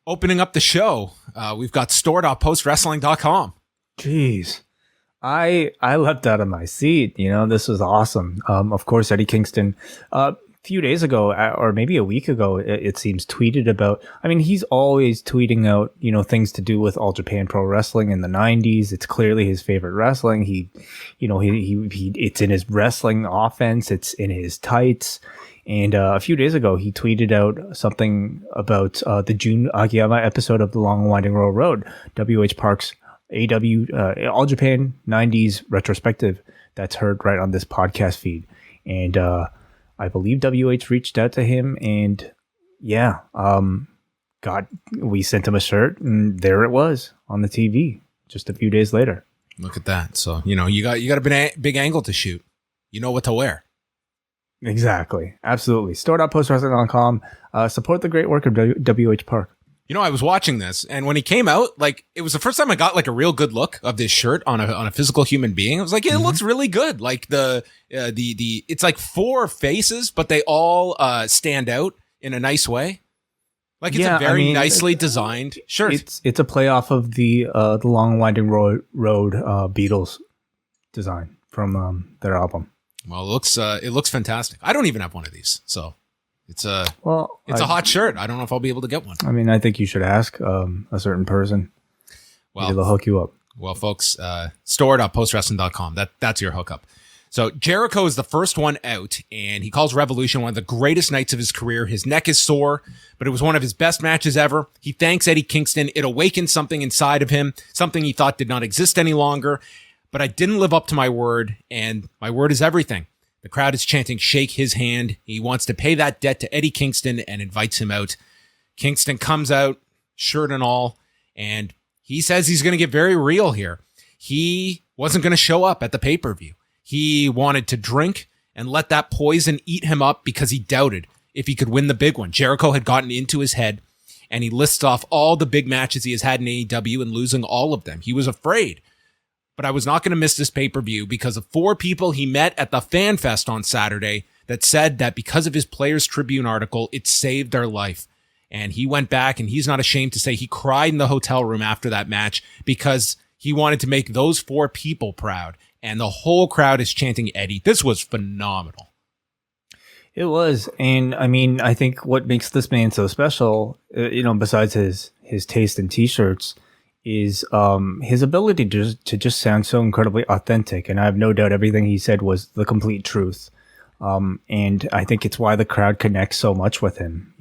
opening up the show, we've got store.postwrestling.com. Jeez. I leapt out of my seat. This was awesome. Of course, Eddie Kingston, a few days ago, or maybe a week ago, it seems, tweeted about, he's always tweeting out, things to do with All Japan Pro Wrestling in the 90s. It's clearly his favorite wrestling. He it's in his wrestling offense. It's in his tights. And a few days ago, he tweeted out something about the Jun Akiyama episode of The Long and Winding Road, W.H. Park's All Japan 90s retrospective that's heard right on this podcast feed. And I believe WH reached out to him, and we sent him a shirt, and there it was on the TV just a few days later. Look at that. So, you got a big angle to shoot. You know what to wear. Exactly. Absolutely. Store.postwrestling.com. Support the great work of WH Park. I was watching this, and when he came out, it was the first time I got a real good look of this shirt on a physical human being. I was like, it looks really good. It's like four faces, but they all stand out in a nice way. It's a very nicely designed shirt. It's a play off of the Long and Winding Road Beatles design from their album. Well, it looks fantastic. I don't even have one of these, so it's a hot shirt. I don't know if I'll be able to get one. I think you should ask a certain person. Well, maybe they'll hook you up. Well, folks, store.postwrestling.com. That's your hookup. So Jericho is the first one out, and he calls Revolution one of the greatest nights of his career. His neck is sore, but it was one of his best matches ever. He thanks Eddie Kingston. It awakened something inside of him, something he thought did not exist any longer. But I didn't live up to my word, and my word is everything. The crowd is chanting, shake his hand. He wants to pay that debt to Eddie Kingston and invites him out. Kingston comes out, shirt and all, and he says he's going to get very real here. He wasn't going to show up at the pay-per-view. He wanted to drink and let that poison eat him up because he doubted if he could win the big one. Jericho had gotten into his head, and he lists off all the big matches he has had in AEW and losing all of them. He was afraid. But I was not going to miss this pay-per-view because of four people he met at the Fan Fest on Saturday that said that because of his Players Tribune article, it saved their life. And he went back, and he's not ashamed to say he cried in the hotel room after that match because he wanted to make those four people proud. And the whole crowd is chanting Eddie. This was phenomenal. It was. And I think what makes this man so special, besides his taste in t-shirts, is his ability to just sound so incredibly authentic. And I have no doubt everything he said was the complete truth. And I think it's why the crowd connects so much with him.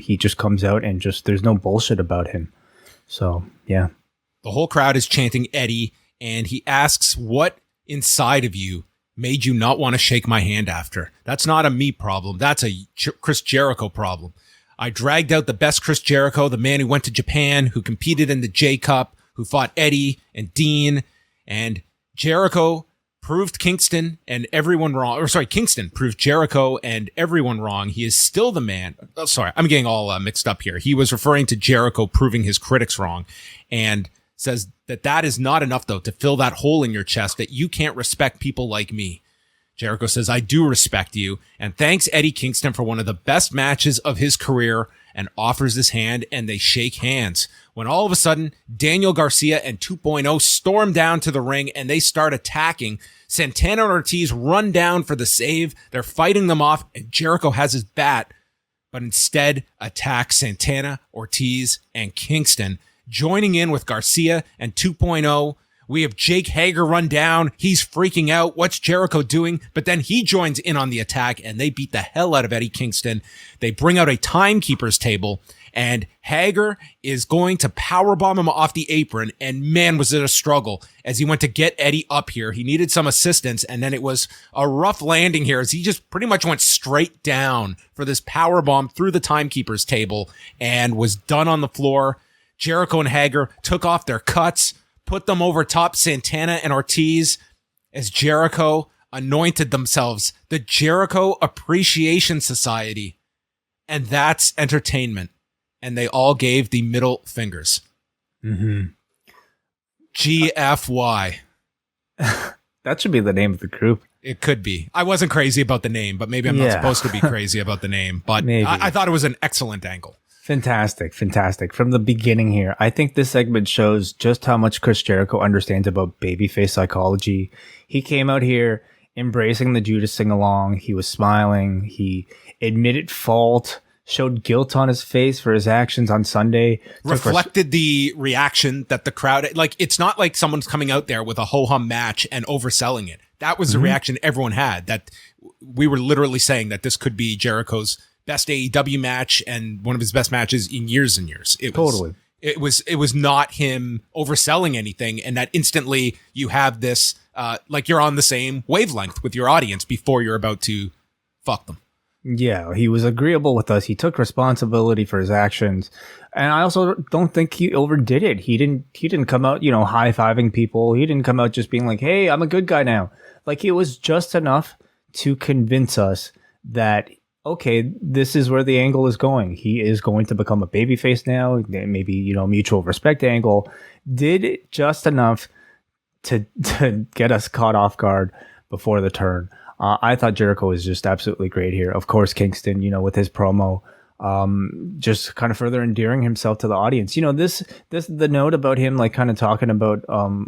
He just comes out and there's no bullshit about him. So, yeah. The whole crowd is chanting Eddie, and he asks, what inside of you made you not want to shake my hand after? That's not a me problem. That's a Chris Jericho problem. I dragged out the best Chris Jericho, the man who went to Japan, who competed in the J Cup, who fought Eddie and Dean, and Jericho proved Kingston and everyone wrong. Kingston proved Jericho and everyone wrong. He is still the man. Oh, sorry, I'm getting all mixed up here. He was referring to Jericho proving his critics wrong, and says that is not enough, though, to fill that hole in your chest that you can't respect people like me. Jericho says, I do respect you, and thanks Eddie Kingston for one of the best matches of his career, and offers his hand, and they shake hands. When all of a sudden, Daniel Garcia and 2.0 storm down to the ring, and they start attacking. Santana and Ortiz run down for the save. They're fighting them off, and Jericho has his bat, but instead attacks Santana, Ortiz, and Kingston. Joining in with Garcia and 2.0, we have Jake Hager run down. He's freaking out. What's Jericho doing? But then he joins in on the attack, and they beat the hell out of Eddie Kingston. They bring out a timekeeper's table, and Hager is going to powerbomb him off the apron, and man, was it a struggle as he went to get Eddie up here. He needed some assistance, and then it was a rough landing here as he just pretty much went straight down for this powerbomb through the timekeeper's table and was done on the floor. Jericho and Hager took off their cuts, put them over top Santana and Ortiz as Jericho anointed themselves the Jericho Appreciation Society. And that's entertainment. And they all gave the middle fingers. Mm-hmm. GFY. That should be the name of the group. It could be. I wasn't crazy about the name, but maybe I'm not supposed to be crazy about the name. But I thought it was an excellent angle. Fantastic. From the beginning here, I think this segment shows just how much Chris Jericho understands about babyface psychology. He came out here embracing the Judas sing-along. He was smiling. He admitted fault, showed guilt on his face for his actions on Sunday. Reflected the reaction that the crowd, like, it's not like someone's coming out there with a ho-hum match and overselling it. That was the reaction everyone had, that we were literally saying that this could be Jericho's best AEW match and one of his best matches in years and years. It was not him overselling anything, and that instantly you have this, like you're on the same wavelength with your audience before you're about to fuck them. Yeah, he was agreeable with us. He took responsibility for his actions. And I also don't think he overdid it. He didn't come out, high-fiving people. He didn't come out just being like, hey, I'm a good guy now. Like, it was just enough to convince us that, okay, this is where the angle is going. He is going to become a babyface now. Maybe, mutual respect angle. Did it just enough to get us caught off guard before the turn. I thought Jericho was just absolutely great here. Of course, Kingston, with his promo, just kind of further endearing himself to the audience. The note about him, like, kind of talking about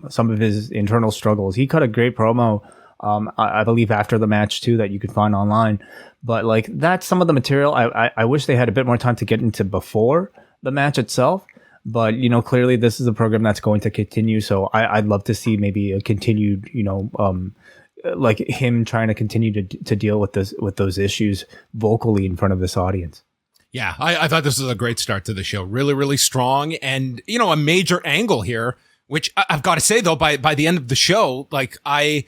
some of his internal struggles. He cut a great promo, I believe, after the match too, that you could find online. But like, that's some of the material I wish they had a bit more time to get into before the match itself. But clearly this is a program that's going to continue. So I'd love to see maybe a continued, like him trying to continue to deal with those issues vocally in front of this audience. Yeah, I thought this was a great start to the show. Really, really strong. And, a major angle here, which I've got to say, though, by the end of the show, like, I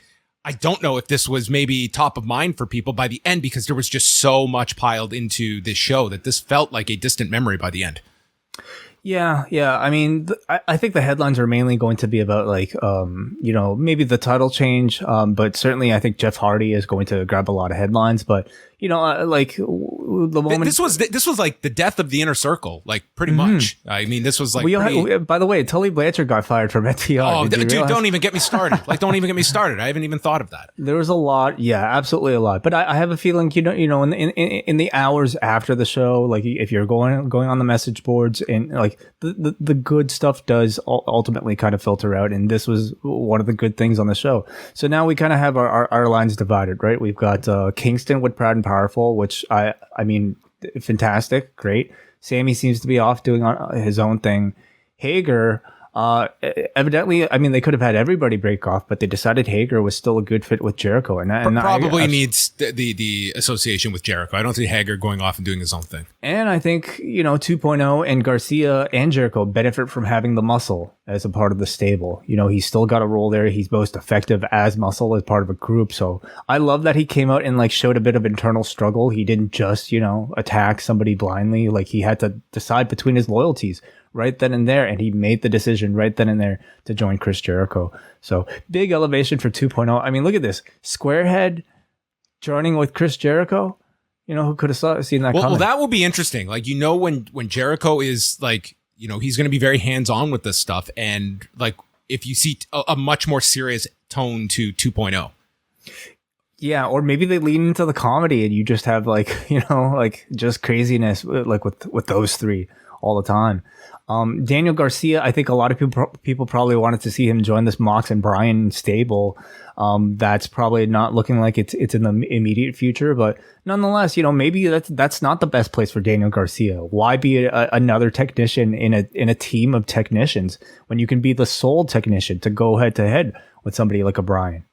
don't know if this was maybe top of mind for people by the end, because there was just so much piled into this show that this felt like a distant memory by the end. Yeah. I mean, I think the headlines are mainly going to be about, like, maybe the title change. But certainly I think Jeff Hardy is going to grab a lot of headlines. But, like, the moment this was like the death of the Inner Circle, like, pretty much. I mean, this was like, by the way, Tully Blanchard got fired from FTR. Oh, dude, don't even get me started. Like, don't even get me started. I haven't even thought of that. There was a lot. Yeah, absolutely a lot. But I have a feeling, in the hours after the show, like, if you're going on the message boards, and like the good stuff does ultimately kind of filter out. And this was one of the good things on the show. So now we kind of have our lines divided, right? We've got Kingston with Proud and Powerful, which I mean, fantastic, great. Sammy seems to be off doing his own thing. Hager, evidently, I mean, they could have had everybody break off, but they decided Hager was still a good fit with Jericho, and probably needs the association with Jericho. I don't see Hager going off and doing his own thing. And I think 2.0 and Garcia and Jericho benefit from having the Muscle as a part of the stable. He's still got a role there. He's most effective as Muscle, as part of a group. So I love that he came out and, like, showed a bit of internal struggle. He didn't just attack somebody blindly. Like, he had to decide between his loyalties right then and there, and he made the decision right then and there to join Chris Jericho. So big elevation for 2.0. I mean, look at this. Squarehead joining with Chris Jericho. Who could have seen that coming? Well, that will be interesting. Like, when Jericho is, like, he's going to be very hands-on with this stuff. And, like, if you see a much more serious tone to 2.0. Yeah, or maybe they lean into the comedy and you just have, like, like, just craziness, like, with those three all the time. Daniel Garcia, I think a lot of people probably wanted to see him join this Mox and Bryan stable. That's probably not looking like it's in the immediate future, but nonetheless, maybe that's not the best place for Daniel Garcia. Why be another technician in a team of technicians when you can be the sole technician to go head to head with somebody like a Bryan?